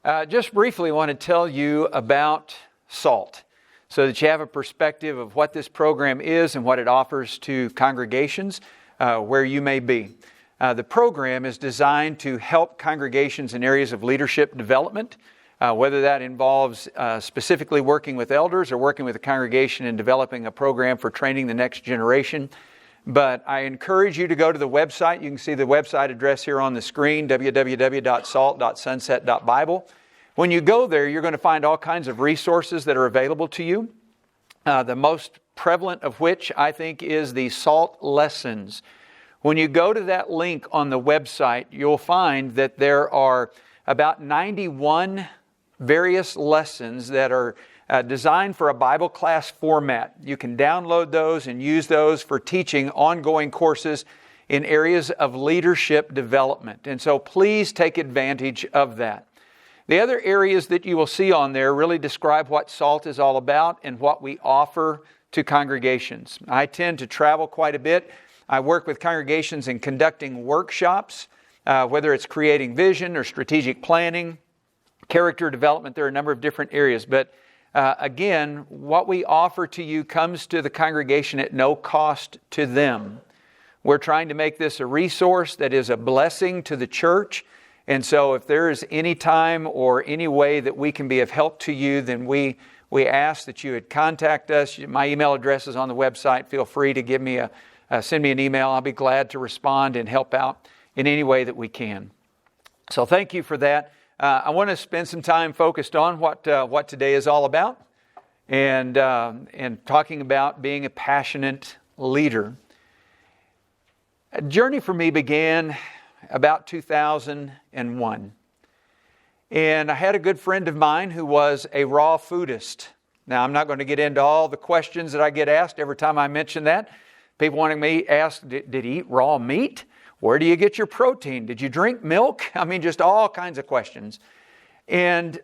Just briefly want to tell you about SALT so that you have a perspective of what this program is and what it offers to congregations where you may be. The program is designed to help congregations in areas of leadership development, whether that involves specifically working with elders or working with a congregation and developing a program for training the next generation. But I encourage you to go to the website. You can see the website address here on the screen, www.salt.sunset.bible. When you go there, you're going to find all kinds of resources that are available to you. The most prevalent of which, I think, is the SALT lessons. When you go to that link on the website, you'll find that there are about 91 various lessons that are designed for a Bible class format. You can download those and use those for teaching ongoing courses in areas of leadership development. And so please take advantage of that. The other areas that you will see on there really describe what SALT is all about and what we offer to congregations. I tend to travel quite a bit. I work with congregations in conducting workshops, whether it's creating vision or strategic planning, character development. There are a number of different areas. But again, what we offer to you comes to the congregation at no cost to them. We're trying to make this a resource that is a blessing to the church. And so if there is any time or any way that we can be of help to you, then we ask that you would contact us. My email address is on the website. Feel free to send me an email. I'll be glad to respond and help out in any way that we can. So thank you for that. I want to spend some time focused on what today is all about and talking about being a passionate leader. A journey for me began about 2001. And I had a good friend of mine who was a raw foodist. Now, I'm not going to get into all the questions that I get asked every time I mention that. People wanting me to ask, did he eat raw meat? Where do you get your protein? Did you drink milk? I mean, just all kinds of questions. And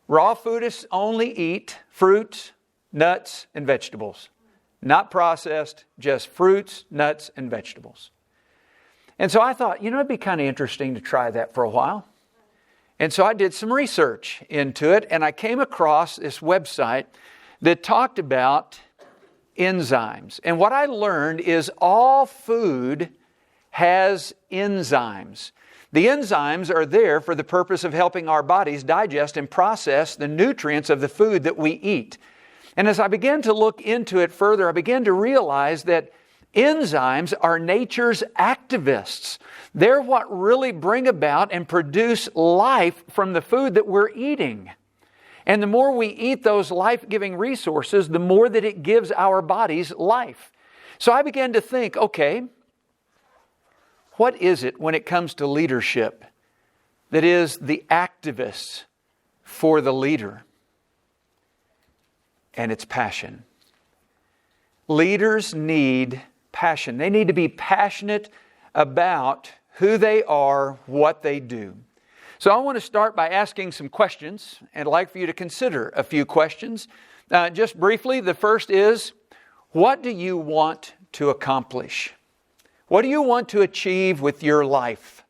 raw foodists only eat fruits, nuts, and vegetables. Not processed, just fruits, nuts, and vegetables. And so I thought, it'd be kind of interesting to try that for a while. And so I did some research into it, and I came across this website that talked about enzymes. And what I learned is all food has enzymes. The enzymes are there for the purpose of helping our bodies digest and process the nutrients of the food that we eat. And as I began to look into it further, I began to realize that enzymes are nature's activists. They're what really bring about and produce life from the food that we're eating. And the more we eat those life-giving resources, the more that it gives our bodies life. So I began to think, okay, what is it when it comes to leadership that is the activists for the leader? And it's passion. Leaders need passion. They need to be passionate about who they are, what they do. So I want to start by asking some questions, and I'd like for you to consider a few questions. Just briefly, the first is, what do you want to accomplish? What do you want to achieve with your life?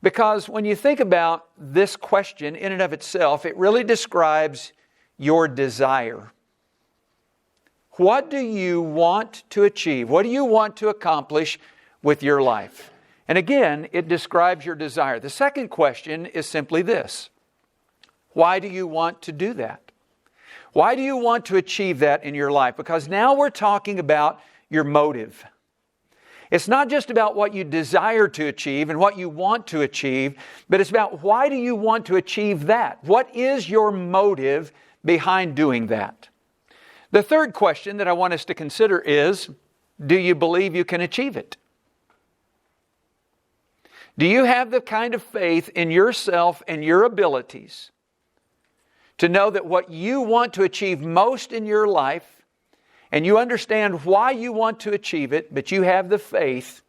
Because when you think about this question in and of itself, it really describes your desire. What do you want to achieve? What do you want to accomplish with your life? And again, it describes your desire. The second question is simply this: why do you want to do that? Why do you want to achieve that in your life? Because now we're talking about your motive. It's not just about what you desire to achieve and what you want to achieve, but it's about why do you want to achieve that? What is your motive behind doing that? The third question that I want us to consider is, do you believe you can achieve it? Do you have the kind of faith in yourself and your abilities to know that what you want to achieve most in your life, and you understand why you want to achieve it, but you have the faith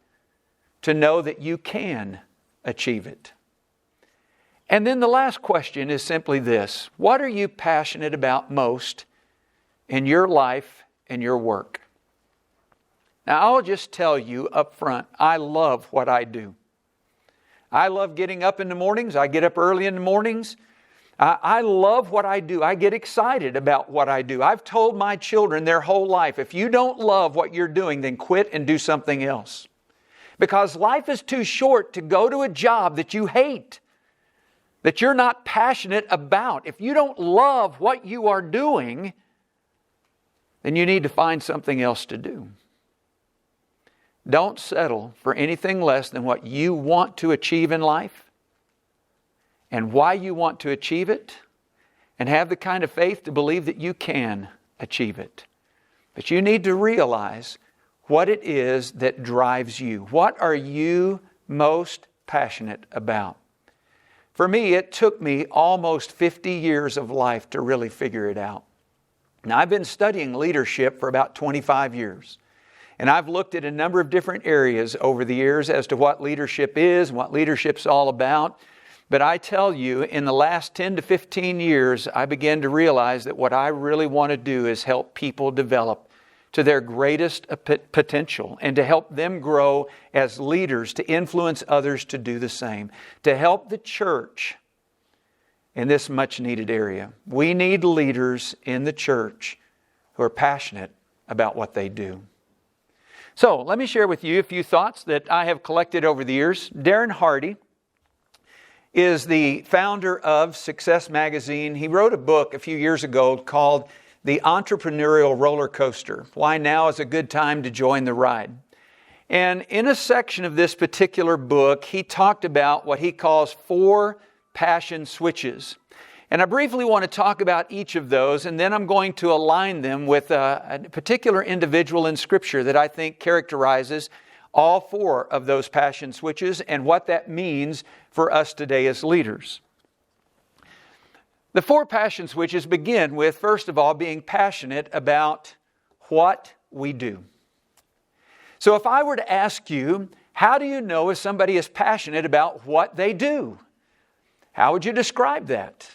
to know that you can achieve it? And then the last question is simply this: what are you passionate about most in your life and your work? Now, I'll just tell you up front, I love what I do. I love getting up in the mornings. I get up early in the mornings. I love what I do. I get excited about what I do. I've told my children their whole life, if you don't love what you're doing, then quit and do something else. Because life is too short to go to a job that you hate, that you're not passionate about. If you don't love what you are doing, then you need to find something else to do. Don't settle for anything less than what you want to achieve in life and why you want to achieve it, and have the kind of faith to believe that you can achieve it. But you need to realize what it is that drives you. What are you most passionate about? For me, it took me almost 50 years of life to really figure it out. Now, I've been studying leadership for about 25 years. And I've looked at a number of different areas over the years as to what leadership is and what leadership's all about. But I tell you, in the last 10 to 15 years, I began to realize that what I really want to do is help people develop to their greatest potential and to help them grow as leaders, to influence others to do the same, to help the church in this much needed area. We need leaders in the church who are passionate about what they do. So let me share with you a few thoughts that I have collected over the years. Darren Hardy is the founder of Success Magazine. He wrote a book a few years ago called The Entrepreneurial Roller Coaster: Why Now is a Good Time to Join the Ride. And in a section of this particular book, he talked about what he calls 4 passion switches. And I briefly want to talk about each of those, and then I'm going to align them with a particular individual in Scripture that I think characterizes all 4 of those passion switches and what that means for us today as leaders. The 4 passion switches begin with, first of all, being passionate about what we do. So if I were to ask you, how do you know if somebody is passionate about what they do? How would you describe that?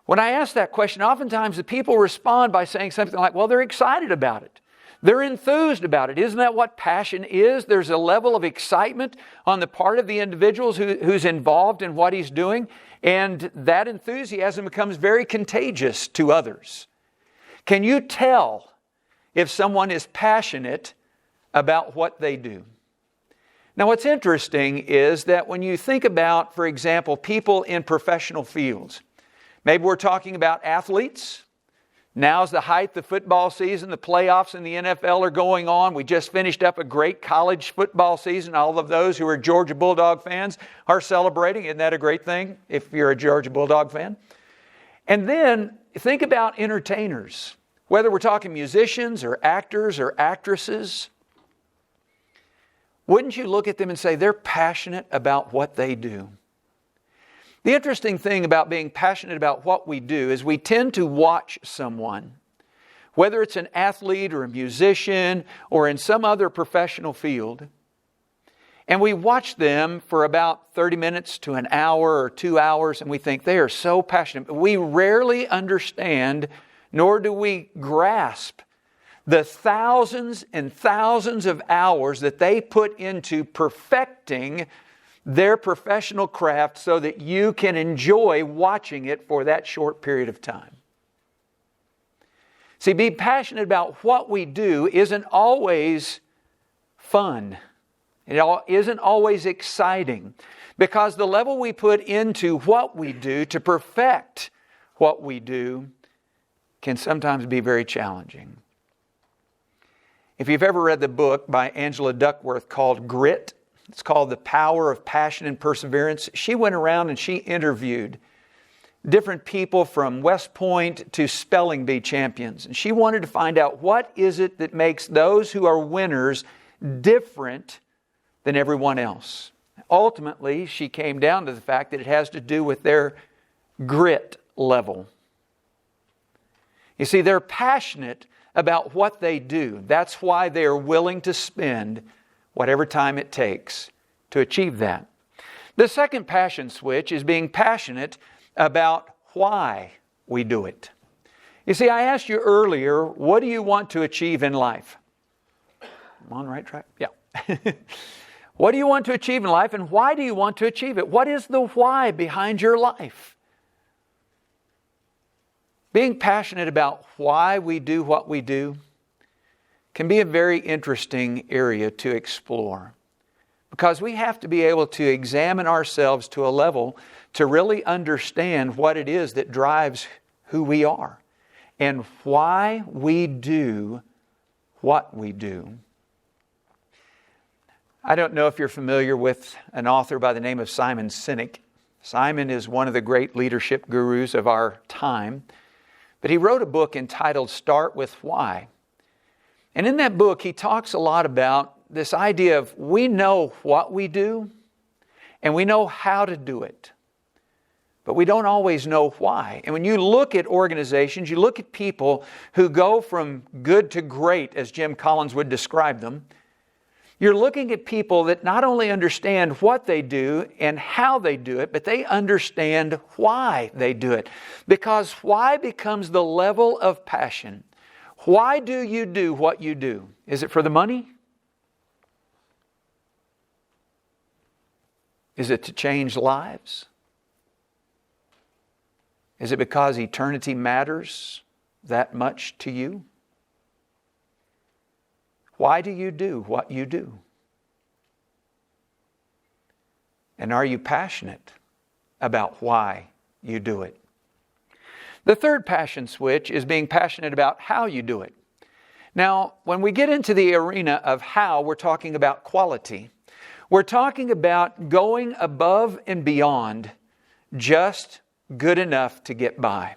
When I ask that question, oftentimes the people respond by saying something like, well, they're excited about it. They're enthused about it. Isn't that what passion is? There's a level of excitement on the part of the individuals who's involved in what he's doing, and that enthusiasm becomes very contagious to others. Can you tell if someone is passionate about what they do? Now, what's interesting is that when you think about, for example, people in professional fields, maybe we're talking about athletes. Now's the height of football season. The playoffs in the NFL are going on. We just finished up a great college football season. All of those who are Georgia Bulldog fans are celebrating. Isn't that a great thing if you're a Georgia Bulldog fan? And then think about entertainers, whether we're talking musicians or actors or actresses. Wouldn't you look at them and say they're passionate about what they do? The interesting thing about being passionate about what we do is we tend to watch someone, whether it's an athlete or a musician or in some other professional field, and we watch them for about 30 minutes to an hour or 2 hours, and we think they are so passionate. We rarely understand, nor do we grasp the thousands and thousands of hours that they put into perfecting their professional craft so that you can enjoy watching it for that short period of time. See, being passionate about what we do isn't always fun. It isn't always exciting, because the level we put into what we do to perfect what we do can sometimes be very challenging. If you've ever read the book by Angela Duckworth called Grit, it's called The Power of Passion and Perseverance. She went around and she interviewed different people from West Point to spelling bee champions. And she wanted to find out what is it that makes those who are winners different than everyone else. Ultimately, she came down to the fact that it has to do with their grit level. You see, they're passionate about what they do. That's why they are willing to spend whatever time it takes to achieve that. The second passion switch is being passionate about why we do it. You see, I asked you earlier, what do you want to achieve in life? I'm on the right track? Yeah. What do you want to achieve in life, and why do you want to achieve it? What is the why behind your life? Being passionate about why we do what we do can be a very interesting area to explore, because we have to be able to examine ourselves to a level to really understand what it is that drives who we are and why we do what we do. I don't know if you're familiar with an author by the name of Simon Sinek. Simon is one of the great leadership gurus of our time, but he wrote a book entitled Start With Why. And in that book, he talks a lot about this idea of we know what we do and we know how to do it, but we don't always know why. And when you look at organizations, you look at people who go from good to great, as Jim Collins would describe them, you're looking at people that not only understand what they do and how they do it, but they understand why they do it. Because why becomes the level of passion. Why do you do what you do? Is it for the money? Is it to change lives? Is it because eternity matters that much to you? Why do you do what you do? And are you passionate about why you do it? The third passion switch is being passionate about how you do it. Now, when we get into the arena of how, we're talking about quality. We're talking about going above and beyond just good enough to get by.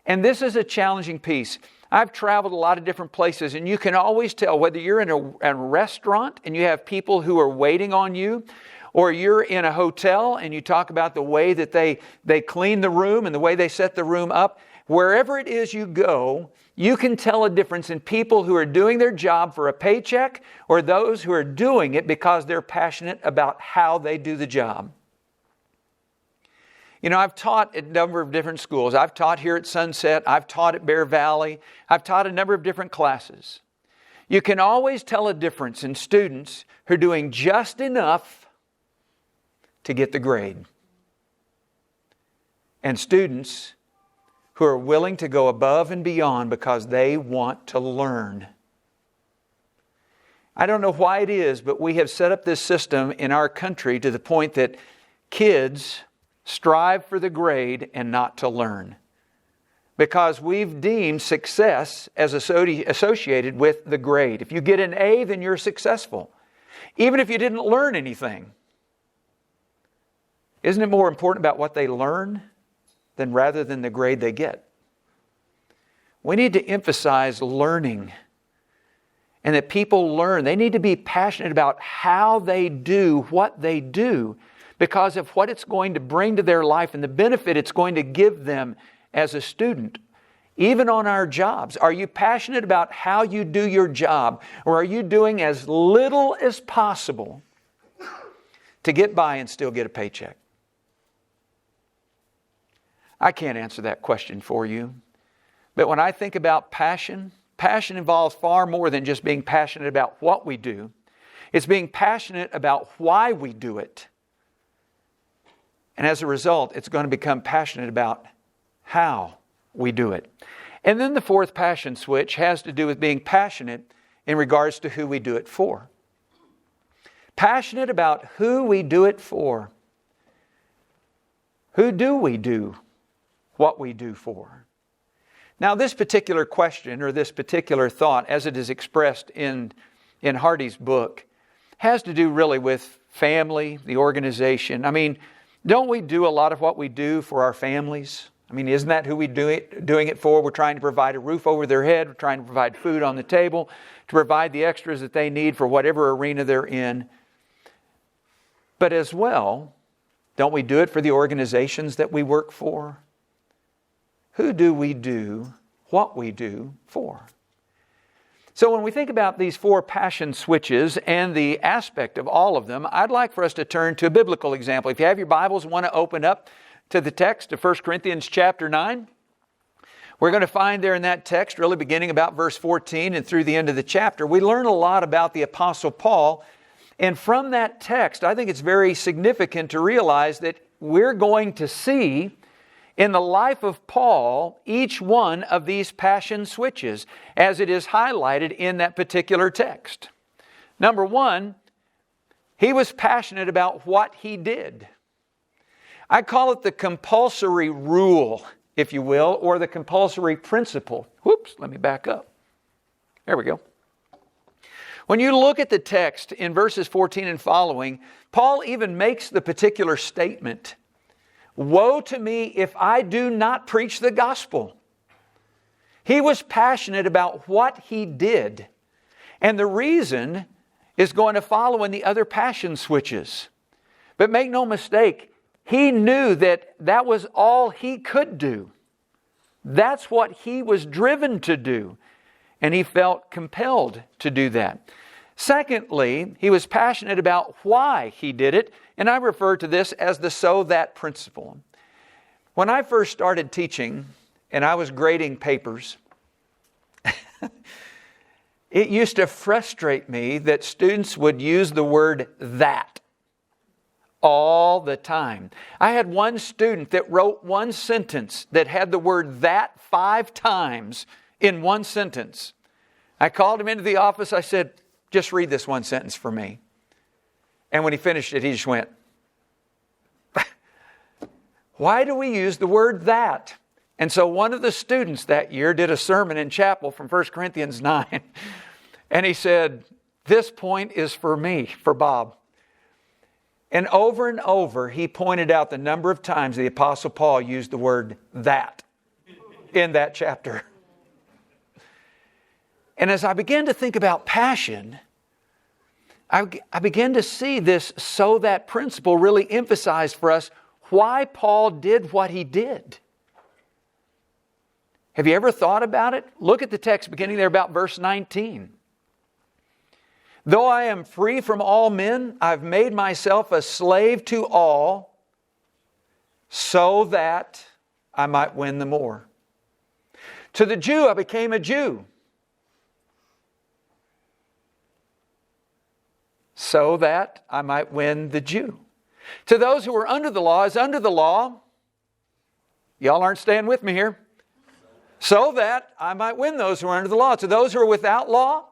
And this is a challenging piece. I've traveled a lot of different places, and you can always tell whether you're in a restaurant and you have people who are waiting on you, or you're in a hotel and you talk about the way that they clean the room and the way they set the room up. Wherever it is you go, you can tell a difference in people who are doing their job for a paycheck or those who are doing it because they're passionate about how they do the job. You know, I've taught at a number of different schools. I've taught here at Sunset. I've taught at Bear Valley. I've taught a number of different classes. You can always tell a difference in students who are doing just enough to get the grade, and students who are willing to go above and beyond because they want to learn. I don't know why it is, but we have set up this system in our country to the point that kids strive for the grade and not to learn, because we've deemed success as associated with the grade. If you get an A, then you're successful, even if you didn't learn anything. Isn't it more important about what they learn rather than the grade they get? We need to emphasize learning, and that people learn. They need to be passionate about how they do what they do, because of what it's going to bring to their life and the benefit it's going to give them as a student. Even on our jobs, are you passionate about how you do your job, or are you doing as little as possible to get by and still get a paycheck? I can't answer that question for you. But when I think about passion, passion involves far more than just being passionate about what we do. It's being passionate about why we do it. And as a result, it's going to become passionate about how we do it. And then the fourth passion switch has to do with being passionate in regards to who we do it for. Passionate about who we do it for. Who do we do what we do for? Now, this particular question or this particular thought, as it is expressed in Hardy's book, has to do really with family, the organization. I mean, don't we do a lot of what we do for our families? I mean, isn't that who we're doing it for? We're trying to provide a roof over their head. We're trying to provide food on the table, to provide the extras that they need for whatever arena they're in. But as well, don't we do it for the organizations that we work for? Who do we do what we do for? So when we think about these four passion switches and the aspect of all of them, I'd like for us to turn to a biblical example. If you have your Bibles, want to open up to the text of 1 Corinthians chapter 9. We're going to find there in that text, really beginning about verse 14 and through the end of the chapter, we learn a lot about the Apostle Paul And from that text, I think it's very significant to realize that we're going to see in the life of Paul each one of these passion switches as it is highlighted in that particular text. Number one, he was passionate about what he did. I call it the compulsory rule, if you will, or the compulsory principle. Whoops, let me back up. There we go. When you look at the text in verses 14 and following, Paul even makes the particular statement, "Woe to me if I do not preach the gospel." He was passionate about what he did. And the reason is going to follow in the other passion switches. But make no mistake, he knew that that was all he could do. That's what he was driven to do. And he felt compelled to do that. Secondly, he was passionate about why he did it. And I refer to this as the so that principle. When I first started teaching and I was grading papers, it used to frustrate me that students would use the word that all the time. I had one student that wrote one sentence that had the word that 5 times in one sentence. I called him into the office. I said, "Just read this one sentence for me." And when he finished it, he just went, "Why do we use the word that?" And so one of the students that year did a sermon in chapel from 1 Corinthians 9. And he said, "This point is for me, for Bob." And over, he pointed out the number of times the Apostle Paul used the word that in that chapter. And as I began to think about passion, I began to see this so that principle really emphasized for us why Paul did what he did. Have you ever thought about it? Look at the text beginning there about verse 19. "Though I am free from all men, I've made myself a slave to all so that I might win the more. To the Jew, I became a Jew so that I might win the Jew. To those who are under the law, as under the law," y'all aren't staying with me here, "so that I might win those who are under the law. To those who are without law,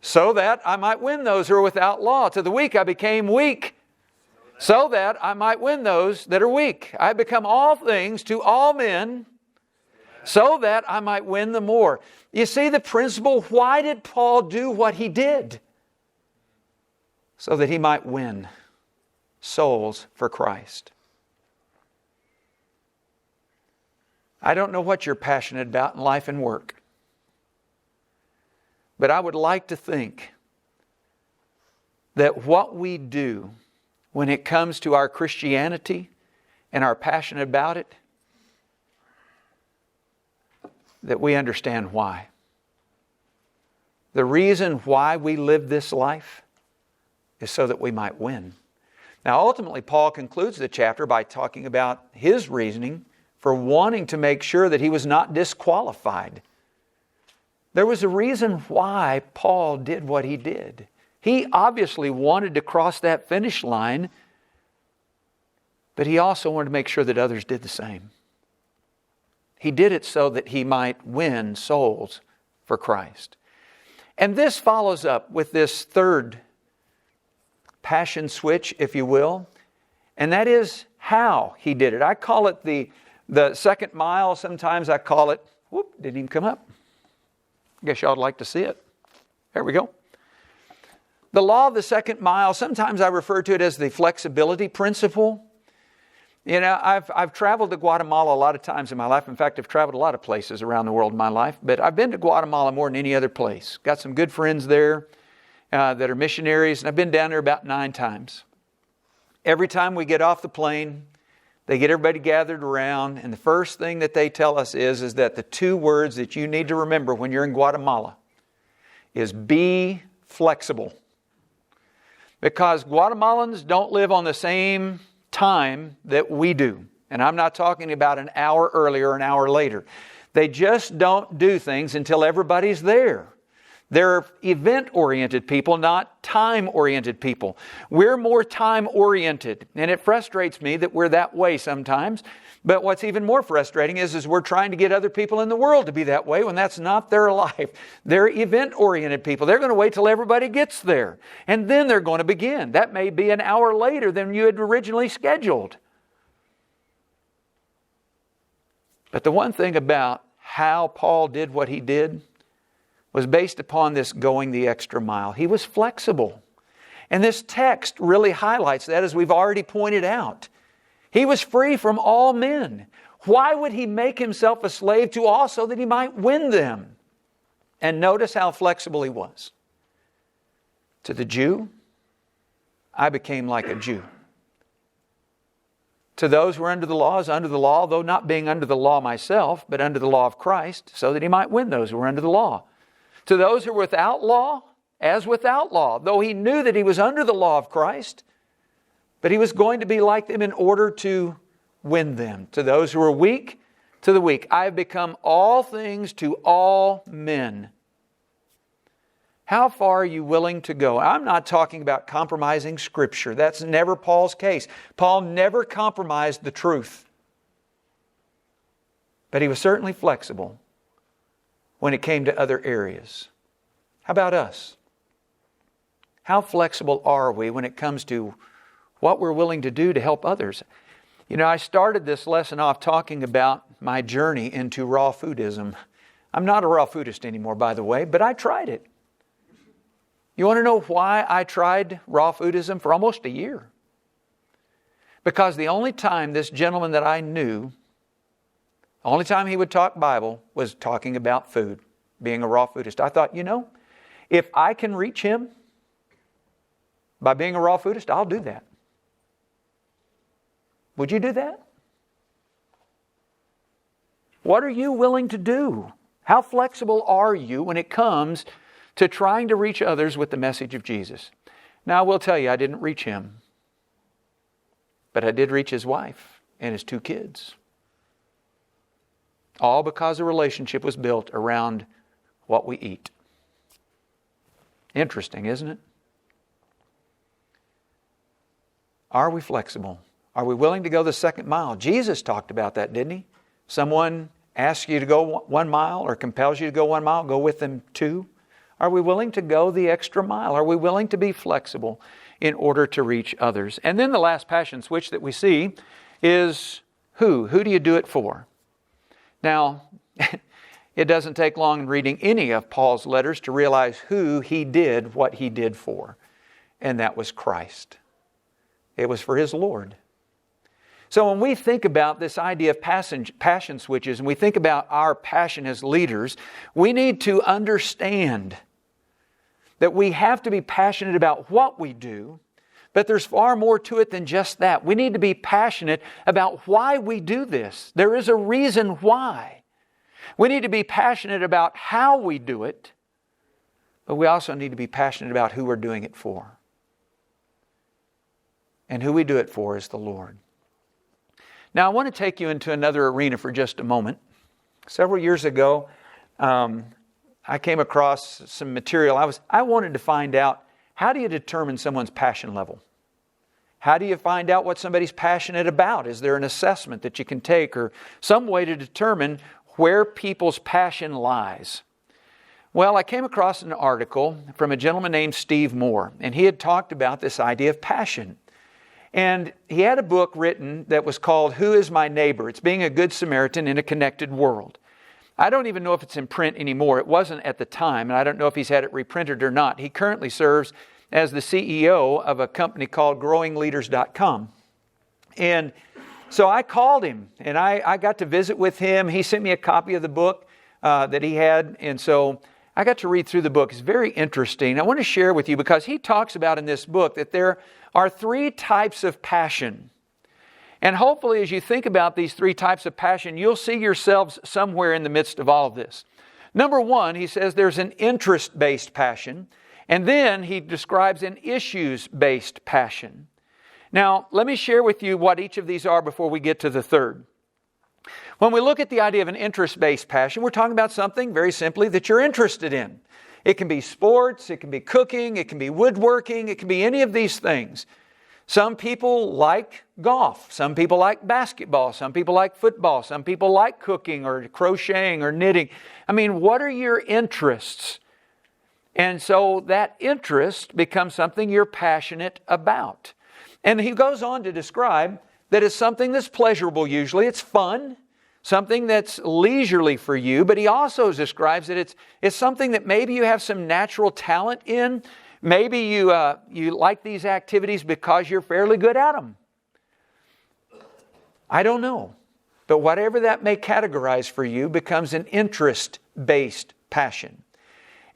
so that I might win those who are without law. To the weak I became weak, so that I might win those that are weak. I become all things to all men, so that I might win the more." You see the principle? Why did Paul do what he did? So that he might win souls for Christ. I don't know what you're passionate about in life and work. But I would like to think that what we do when it comes to our Christianity and our passion about it, that we understand why. The reason why we live this life is so that we might win. Now, ultimately, Paul concludes the chapter by talking about his reasoning for wanting to make sure that he was not disqualified. There was a reason why Paul did what he did. He obviously wanted to cross that finish line, but he also wanted to make sure that others did the same. He did it so that he might win souls for Christ. And this follows up with this third passion switch, if you will, and that is how he did it. I call it the second mile. Sometimes I call it, didn't even come up. I guess y'all would like to see it. There we go. The law of the second mile, sometimes I refer to it as the flexibility principle. You know, I've traveled to Guatemala a lot of times in my life. In fact, I've traveled a lot of places around the world in my life. But I've been to Guatemala more than any other place. Got some good friends there that are missionaries. And I've been down there about 9 times. Every time we get off the plane, they get everybody gathered around. And the first thing that they tell us is that the 2 words that you need to remember when you're in Guatemala is be flexible. Because Guatemalans don't live on the same time that we do. And I'm not talking about an hour earlier or an hour later. They just don't do things until everybody's there. They're event-oriented people, not time-oriented people. We're more time-oriented, and it frustrates me that we're that way sometimes. But what's even more frustrating is we're trying to get other people in the world to be that way when that's not their life. They're event-oriented people. They're going to wait till everybody gets there, and then they're going to begin. That may be an hour later than you had originally scheduled. But the one thing about how Paul did what he did was based upon this going the extra mile. He was flexible. And this text really highlights that, as we've already pointed out. He was free from all men. Why would he make himself a slave to all so that he might win them? And notice how flexible he was. To the Jew, I became like a Jew. To those who are under the law, as under the law, though not being under the law myself, but under the law of Christ, so that he might win those who are under the law. To those who are without law, as without law, though he knew that he was under the law of Christ, but he was going to be like them in order to win them. To those who are weak, to the weak. I have become all things to all men. How far are you willing to go? I'm not talking about compromising Scripture. That's never Paul's case. Paul never compromised the truth. But he was certainly flexible when it came to other areas. How about us? How flexible are we when it comes to what we're willing to do to help others? You know, I started this lesson off talking about my journey into raw foodism. I'm not a raw foodist anymore, by the way, but I tried it. You want to know why I tried raw foodism for almost a year? Because the only time this gentleman that I knew, the only time he would talk Bible was talking about food, being a raw foodist. I thought, you know, if I can reach him by being a raw foodist, I'll do that. Would you do that? What are you willing to do? How flexible are you when it comes to trying to reach others with the message of Jesus? Now, I will tell you, I didn't reach him. But I did reach his wife and his 2 kids. All because the relationship was built around what we eat. Interesting, isn't it? Are we flexible? Are we willing to go the second mile? Jesus talked about that, didn't he? Someone asks you to go 1 mile or compels you to go 1 mile, go with them 2. Are we willing to go the extra mile? Are we willing to be flexible in order to reach others? And then the last passion switch that we see is who? Who do you do it for? Now, it doesn't take long in reading any of Paul's letters to realize who he did what he did for. And that was Christ. It was for his Lord. So when we think about this idea of passion switches and we think about our passion as leaders, we need to understand that we have to be passionate about what we do, but there's far more to it than just that. We need to be passionate about why we do this. There is a reason why. We need to be passionate about how we do it, but we also need to be passionate about who we're doing it for. And who we do it for is the Lord. Now, I want to take you into another arena for just a moment. Several years ago, I came across some material. I wanted to find out, how do you determine someone's passion level? How do you find out what somebody's passionate about? Is there an assessment that you can take or some way to determine where people's passion lies? Well, I came across an article from a gentleman named Steve Moore, and he had talked about this idea of passion. And he had a book written that was called Who is My Neighbor? It's Being a Good Samaritan in a Connected World. I don't even know if it's in print anymore. It wasn't at the time, and I don't know if he's had it reprinted or not. He currently serves as the CEO of a company called growingleaders.com. And so I called him, and I got to visit with him. He sent me a copy of the book that he had, and so I got to read through the book. It's very interesting. I want to share with you because he talks about in this book that there are 3 types of passion. And hopefully as you think about these 3 types of passion, you'll see yourselves somewhere in the midst of all of this. Number 1, he says there's an interest-based passion. And then he describes an issues-based passion. Now, let me share with you what each of these are before we get to the third. When we look at the idea of an interest-based passion, we're talking about something very simply that you're interested in. It can be sports, it can be cooking, it can be woodworking, it can be any of these things. Some people like golf. Some people like basketball. Some people like football. Some people like cooking or crocheting or knitting. I mean, what are your interests? And so that interest becomes something you're passionate about. And he goes on to describe that it's something that's pleasurable usually. It's fun, something that's leisurely for you. But he also describes that it's something that maybe you have some natural talent in. Maybe you like these activities because you're fairly good at them. I don't know. But whatever that may categorize for you becomes an interest-based passion.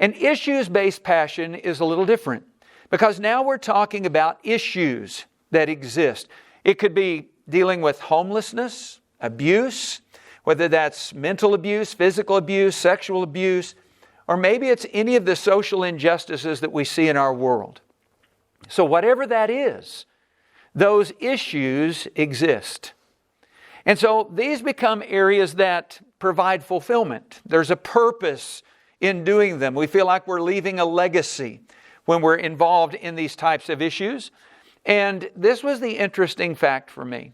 An issues-based passion is a little different because now we're talking about issues that exist. It could be dealing with homelessness, abuse, whether that's mental abuse, physical abuse, sexual abuse, or maybe it's any of the social injustices that we see in our world. So whatever that is, those issues exist. And so these become areas that provide fulfillment. There's a purpose in doing them. We feel like we're leaving a legacy when we're involved in these types of issues. And this was the interesting fact for me,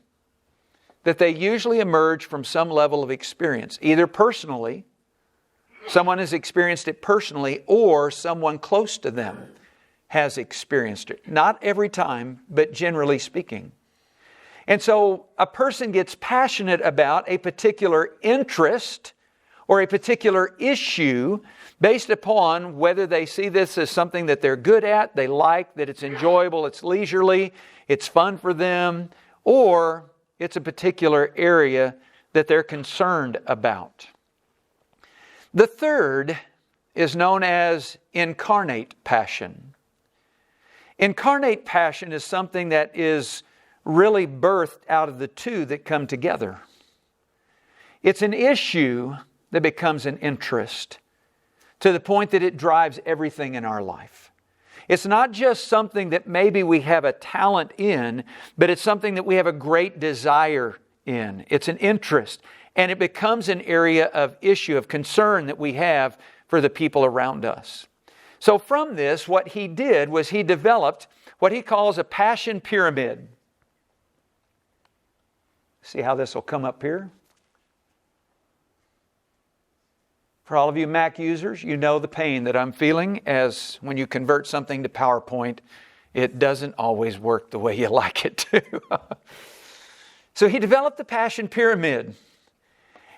that they usually emerge from some level of experience, either personally, someone has experienced it personally, or someone close to them has experienced it. Not every time, but generally speaking. And so a person gets passionate about a particular interest or a particular issue based upon whether they see this as something that they're good at, they like, that it's enjoyable, it's leisurely, it's fun for them, or it's a particular area that they're concerned about. The third is known as incarnate passion. Incarnate passion is something that is really birthed out of the two that come together. It's an issue that becomes an interest to the point that it drives everything in our life. It's not just something that maybe we have a talent in, but it's something that we have a great desire in. It's an interest, and it becomes an area of issue, of concern that we have for the people around us. So from this, what he did was he developed what he calls a passion pyramid. See how this will come up here? For all of you Mac users, you know the pain that I'm feeling as when you convert something to PowerPoint, it doesn't always work the way you like it to. So he developed the passion pyramid.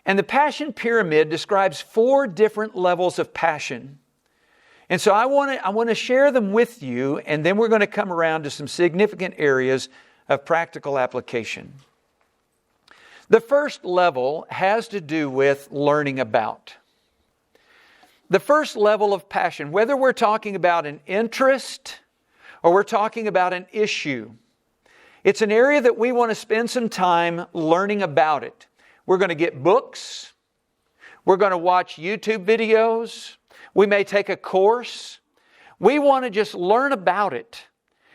And the passion pyramid describes 4 different levels of passion. And so I want to share them with you, and then we're going to come around to some significant areas of practical application. The first level has to do with learning about. The first level of passion, whether we're talking about an interest or we're talking about an issue, it's an area that we want to spend some time learning about it. We're going to get books. We're going to watch YouTube videos. We may take a course. We want to just learn about it.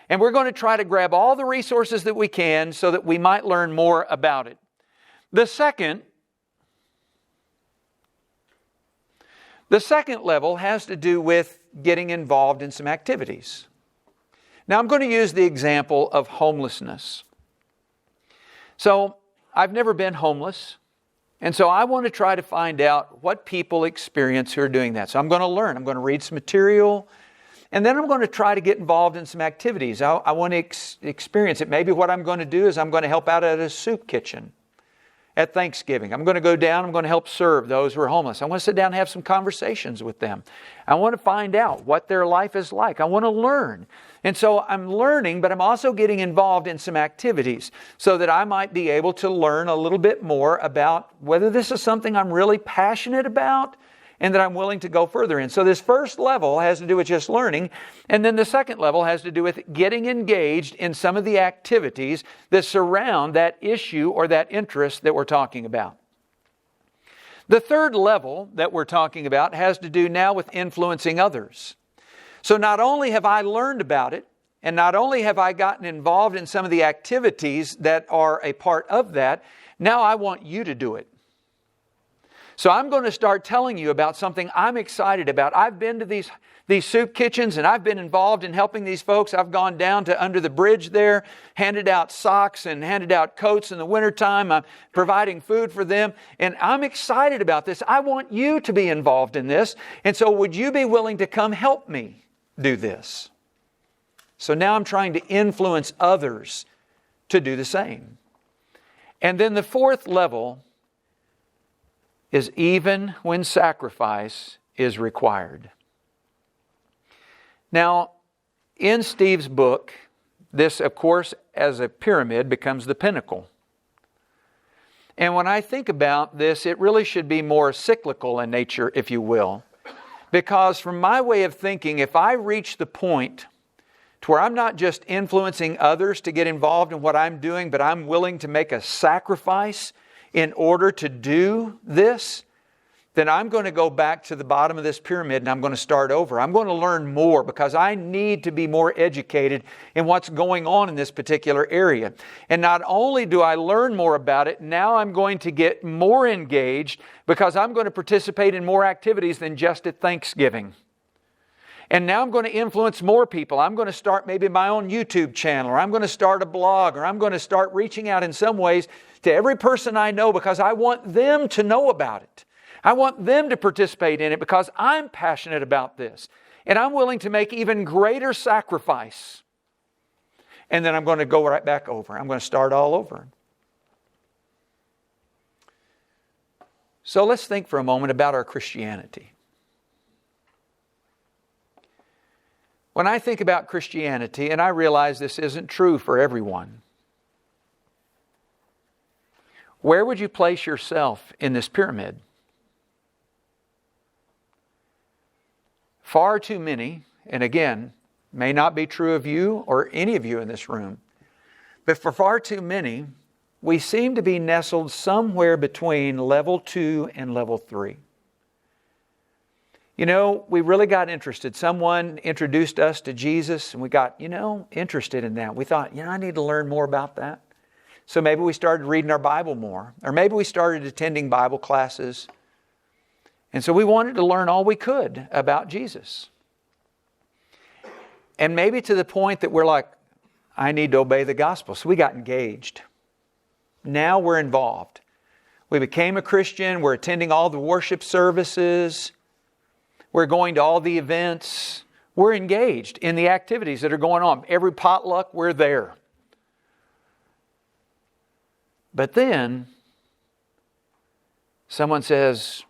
And we're going to try to grab all the resources that we can so that we might learn more about it. The second level has to do with getting involved in some activities. Now I'm going to use the example of homelessness. So I've never been homeless, and so I want to try to find out what people experience who are doing that. So I'm going to learn. I'm going to read some material, and then I'm going to try to get involved in some activities. I want to experience it. Maybe what I'm going to do is I'm going to help out at a soup kitchen at Thanksgiving. I'm going to go down, I'm going to help serve those who are homeless. I want to sit down and have some conversations with them. I want to find out what their life is like. I want to learn. And so I'm learning, but I'm also getting involved in some activities so that I might be able to learn a little bit more about whether this is something I'm really passionate about and that I'm willing to go further in. So this first level has to do with just learning, and then the second level has to do with getting engaged in some of the activities that surround that issue or that interest that we're talking about. The third level that we're talking about has to do now with influencing others. So not only have I learned about it, and not only have I gotten involved in some of the activities that are a part of that, now I want you to do it. So I'm going to start telling you about something I'm excited about. I've been to these soup kitchens, and I've been involved in helping these folks. I've gone down to under the bridge there, handed out socks and handed out coats in the wintertime. I'm providing food for them, and I'm excited about this. I want you to be involved in this, and so would you be willing to come help me do this? So now I'm trying to influence others to do the same. And then the fourth level is even when sacrifice is required. Now, in Steve's book, this, of course, as a pyramid, becomes the pinnacle. And when I think about this, it really should be more cyclical in nature, if you will. Because from my way of thinking, if I reach the point to where I'm not just influencing others to get involved in what I'm doing, but I'm willing to make a sacrifice in order to do this, then I'm going to go back to the bottom of this pyramid and I'm going to start over. I'm going to learn more because I need to be more educated in what's going on in this particular area. And not only do I learn more about it, now I'm going to get more engaged because I'm going to participate in more activities than just at Thanksgiving. And now I'm going to influence more people. I'm going to start maybe my own YouTube channel, or I'm going to start a blog, or I'm going to start reaching out in some ways to every person I know because I want them to know about it. I want them to participate in it because I'm passionate about this. And I'm willing to make even greater sacrifice. And then I'm going to go right back over. I'm going to start all over. So let's think for a moment about our Christianity. When I think about Christianity, and I realize this isn't true for everyone, where would you place yourself in this pyramid? Far too many, and again, may not be true of you or any of you in this room, but for far too many, we seem to be nestled somewhere between level 2 and level 3. You know, we really got interested. Someone introduced us to Jesus and we got, interested in that. We thought, I need to learn more about that. So maybe we started reading our Bible more. Or maybe we started attending Bible classes. And so we wanted to learn all we could about Jesus. And maybe to the point that we're like, I need to obey the gospel. So we got engaged. Now we're involved. We became a Christian. We're attending all the worship services. We're going to all the events. We're engaged in the activities that are going on. Every potluck, we're there. But then, someone says,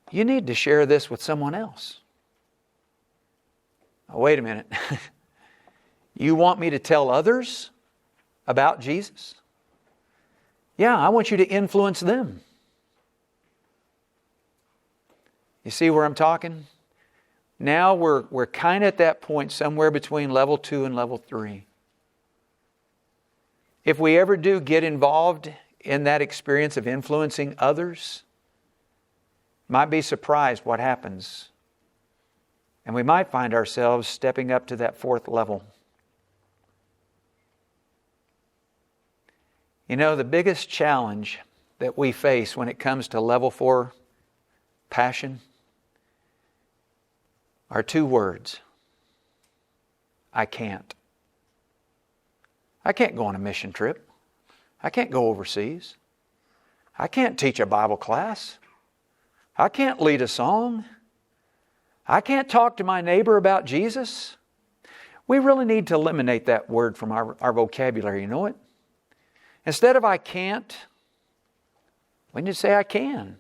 you need to share this with someone else. Oh, wait a minute. You want me to tell others about Jesus? Yeah, I want you to influence them. You see where I'm talking? Now we're kind of at that point somewhere between level 2 and level 3. If we ever do get involved in that experience of influencing others, might be surprised what happens. And we might find ourselves stepping up to that 4th level. The biggest challenge that we face when it comes to level 4 passion are 2 words. I can't. I can't go on a mission trip. I can't go overseas. I can't teach a Bible class. I can't lead a song. I can't talk to my neighbor about Jesus. We really need to eliminate that word from our vocabulary, you know it? Instead of I can't, we need to say I can.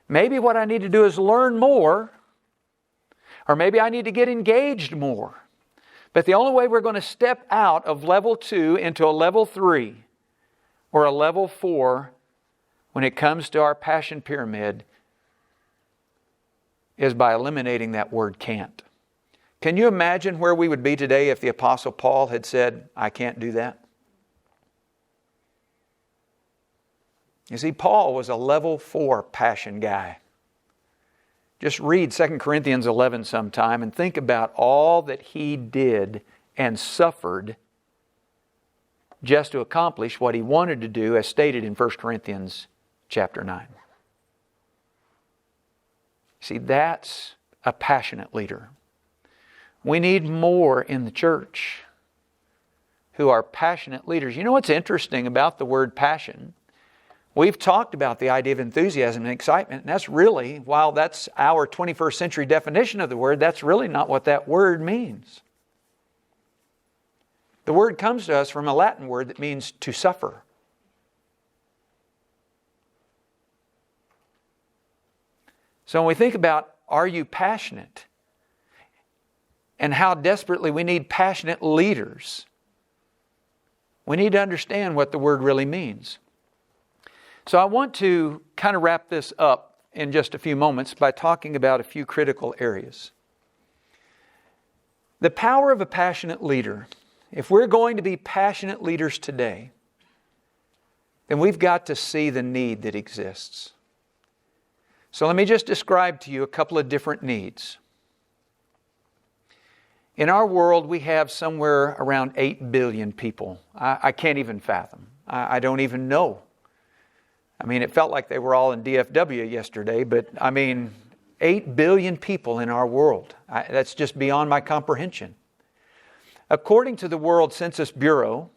Maybe what I need to do is learn more, or maybe I need to get engaged more. But the only way we're going to step out of level 2 into a level 3 or a level 4 when it comes to our passion pyramid is by eliminating that word can't. Can you imagine where we would be today if the Apostle Paul had said, I can't do that? You see, Paul was a level 4 passion guy. Just read 2 Corinthians 11 sometime and think about all that he did and suffered just to accomplish what he wanted to do as stated in 1 Corinthians chapter 9. See, that's a passionate leader. We need more in the church who are passionate leaders. You know what's interesting about the word passion? We've talked about the idea of enthusiasm and excitement, and that's really, while that's our 21st century definition of the word, that's really not what that word means. The word comes to us from a Latin word that means to suffer. So when we think about, are you passionate? And how desperately we need passionate leaders, we need to understand what the word really means. So I want to kind of wrap this up in just a few moments by talking about a few critical areas. The power of a passionate leader. If we're going to be passionate leaders today, then we've got to see the need that exists. So let me just describe to you a couple of different needs. In our world, we have somewhere around 8 billion people. I can't even fathom. I don't even know. I mean, it felt like they were all in DFW yesterday, but 8 billion people in our world. That's just beyond my comprehension. According to the World Census Bureau,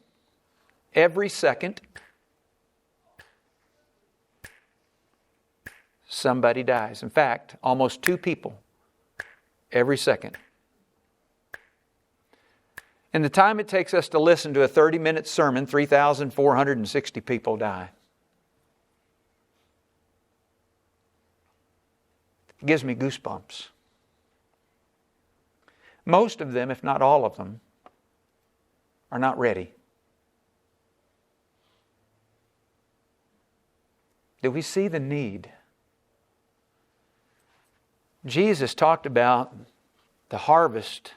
every second, somebody dies. In fact, almost 2 people every second. In the time it takes us to listen to a 30-minute sermon, 3,460 people die. It gives me goosebumps. Most of them, if not all of them, are not ready. Do we see the need? Jesus talked about the harvest,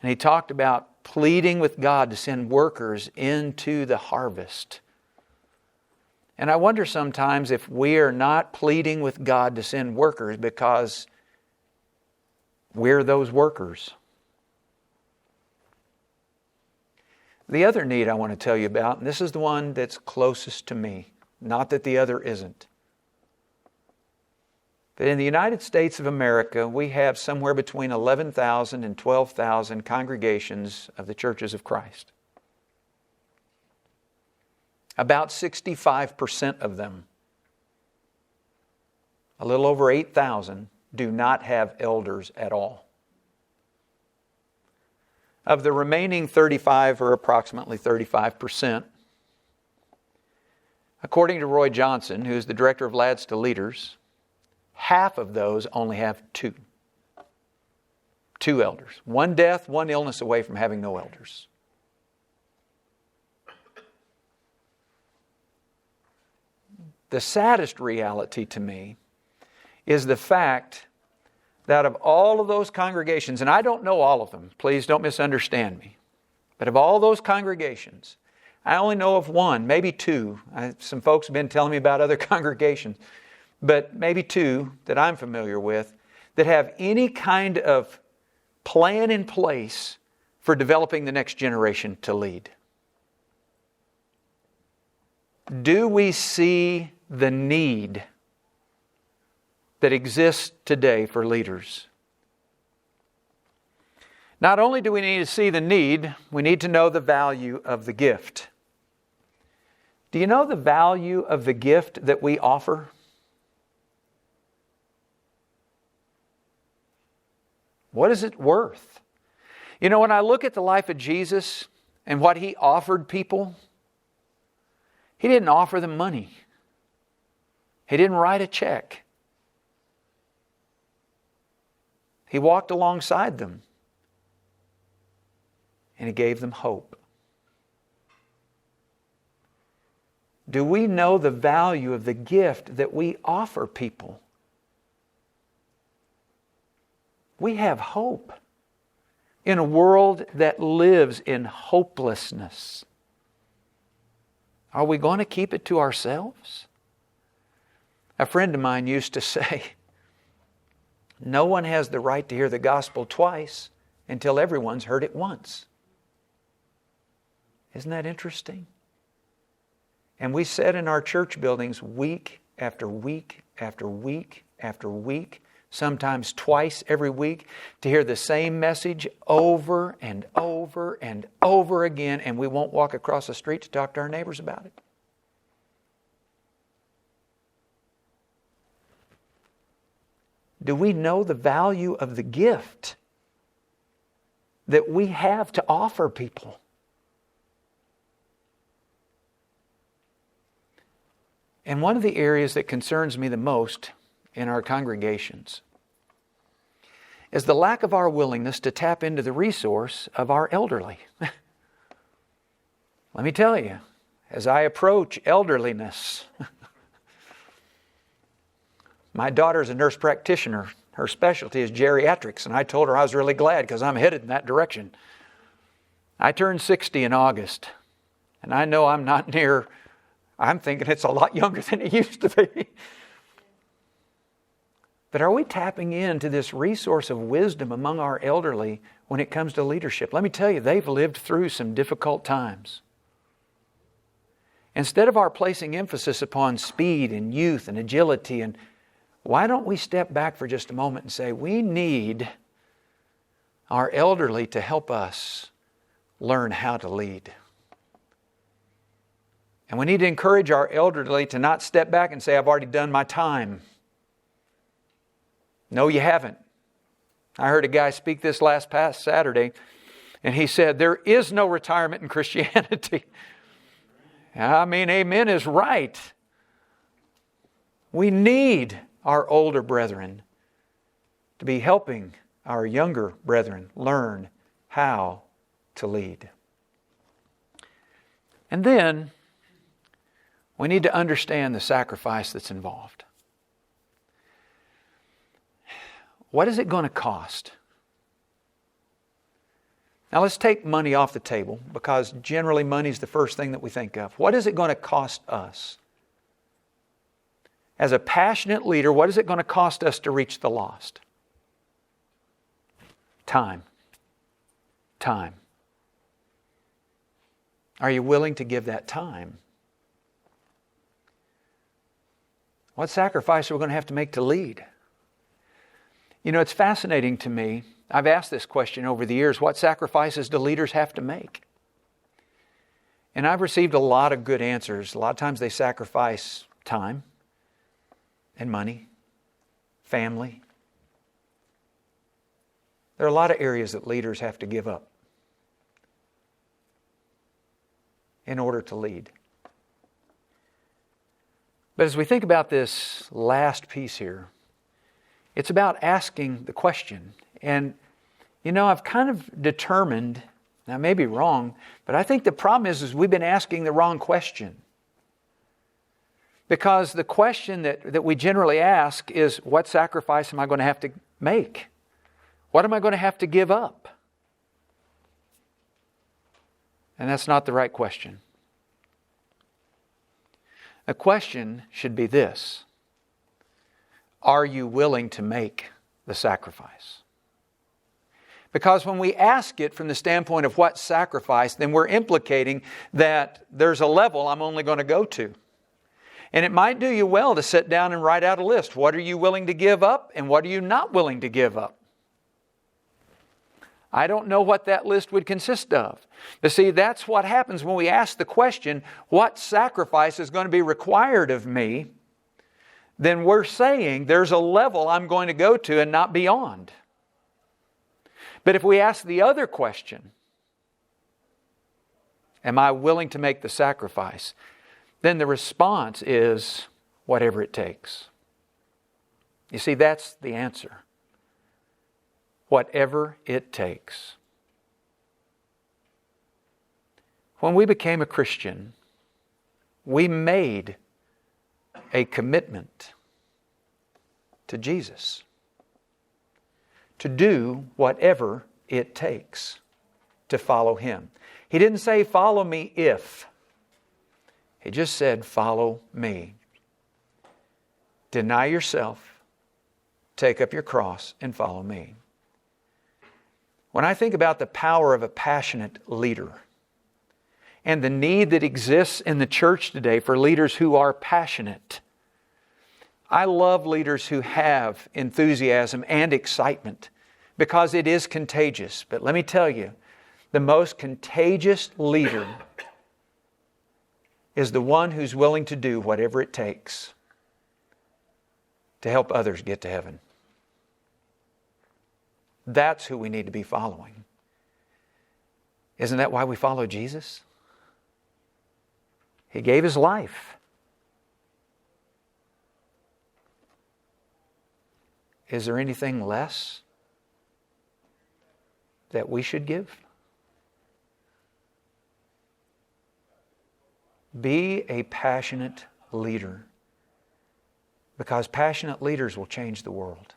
and He talked about pleading with God to send workers into the harvest. And I wonder sometimes if we are not pleading with God to send workers because we're those workers. The other need I want to tell you about, and this is the one that's closest to me, not that the other isn't. But in the United States of America, we have somewhere between 11,000 and 12,000 congregations of the Churches of Christ. About 65% of them, a little over 8,000, do not have elders at all. Of the remaining 35, or approximately 35%, according to Roy Johnson, who is the director of Lads to Leaders, half of those only have 2 elders. 1 death, 1 illness away from having no elders. The saddest reality to me is the fact that of all of those congregations, and I don't know all of them, please don't misunderstand me, but of all those congregations, I only know of 1, maybe 2. Some folks have been telling me about other congregations, but maybe 2 that I'm familiar with that have any kind of plan in place for developing the next generation to lead. Do we see the need that exists today for leaders? Not only do we need to see the need, we need to know the value of the gift. Do you know the value of the gift that we offer? What is it worth? You know, when I look at the life of Jesus and what He offered people, He didn't offer them money. He didn't write a check. He walked alongside them and He gave them hope. Do we know the value of the gift that we offer people? We have hope in a world that lives in hopelessness. Are we going to keep it to ourselves? A friend of mine used to say, no one has the right to hear the gospel twice until everyone's heard it once. Isn't that interesting? And we sat in our church buildings week after week after week after week, sometimes twice every week, to hear the same message over and over and over again, and we won't walk across the street to talk to our neighbors about it. Do we know the value of the gift that we have to offer people? And one of the areas that concerns me the most in our congregations is the lack of our willingness to tap into the resource of our elderly. Let me tell you, as I approach elderliness, my daughter's a nurse practitioner. Her specialty is geriatrics, and I told her I was really glad because I'm headed in that direction. I turned 60 in August, and I know I'm not near, I'm thinking it's a lot younger than it used to be. But are we tapping into this resource of wisdom among our elderly when it comes to leadership? Let me tell you, they've lived through some difficult times. Instead of our placing emphasis upon speed and youth and agility, and why don't we step back for just a moment and say, we need our elderly to help us learn how to lead. And we need to encourage our elderly to not step back and say, I've already done my time. No, you haven't. I heard a guy speak this past Saturday, and he said, there is no retirement in Christianity. I mean, amen is right. We need our older brethren to be helping our younger brethren learn how to lead. And then we need to understand the sacrifice that's involved. What is it going to cost? Now let's take money off the table, because generally money is the first thing that we think of. What is it going to cost us? As a passionate leader, what is it going to cost us to reach the lost? Time. Time. Are you willing to give that time? What sacrifice are we going to have to make to lead? You know, it's fascinating to me. I've asked this question over the years. What sacrifices do leaders have to make? And I've received a lot of good answers. A lot of times they sacrifice time and money, family. There are a lot of areas that leaders have to give up in order to lead. But as we think about this last piece here, it's about asking the question. And, you know, I've kind of determined, now I may be wrong, but I think the problem is we've been asking the wrong question. Because the question that we generally ask is, what sacrifice am I going to have to make? What am I going to have to give up? And that's not the right question. The question should be this: are you willing to make the sacrifice? Because when we ask it from the standpoint of what sacrifice, then we're implicating that there's a level I'm only going to go to. And it might do you well to sit down and write out a list. What are you willing to give up and what are you not willing to give up? I don't know what that list would consist of. But see, that's what happens when we ask the question, what sacrifice is going to be required of me? Then we're saying there's a level I'm going to go to and not beyond. But if we ask the other question, am I willing to make the sacrifice? Then the response is whatever it takes. You see, that's the answer. Whatever it takes. When we became a Christian, we made a commitment to Jesus to do whatever it takes to follow Him. He didn't say, follow me if. He just said, follow me. Deny yourself, take up your cross, and follow me. When I think about the power of a passionate leader, and the need that exists in the church today for leaders who are passionate. I love leaders who have enthusiasm and excitement because it is contagious. But let me tell you, the most contagious leader is the one who's willing to do whatever it takes to help others get to heaven. That's who we need to be following. Isn't that why we follow Jesus? He gave His life. Is there anything less that we should give? Be a passionate leader, because passionate leaders will change the world.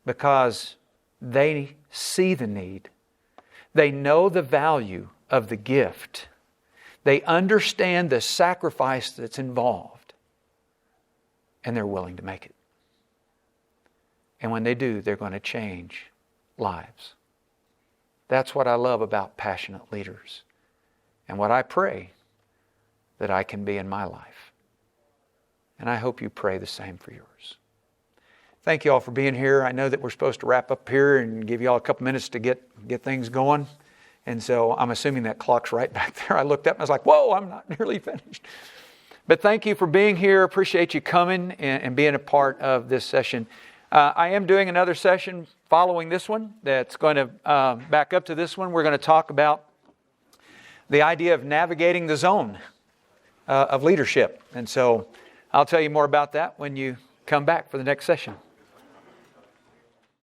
Because they see the need. They know the value of the gift. They understand the sacrifice that's involved. And they're willing to make it. And when they do, they're going to change lives. That's what I love about passionate leaders. And what I pray that I can be in my life. And I hope you pray the same for yours. Thank you all for being here. I know that we're supposed to wrap up here and give you all a couple minutes to get things going. And so I'm assuming that clock's right back there. I looked up and I was like, whoa, I'm not nearly finished. But thank you for being here. Appreciate you coming and being a part of this session. I am doing another session following this one that's going to back up to this one. We're going to talk about the idea of navigating the zone of leadership. And so I'll tell you more about that when you come back for the next session.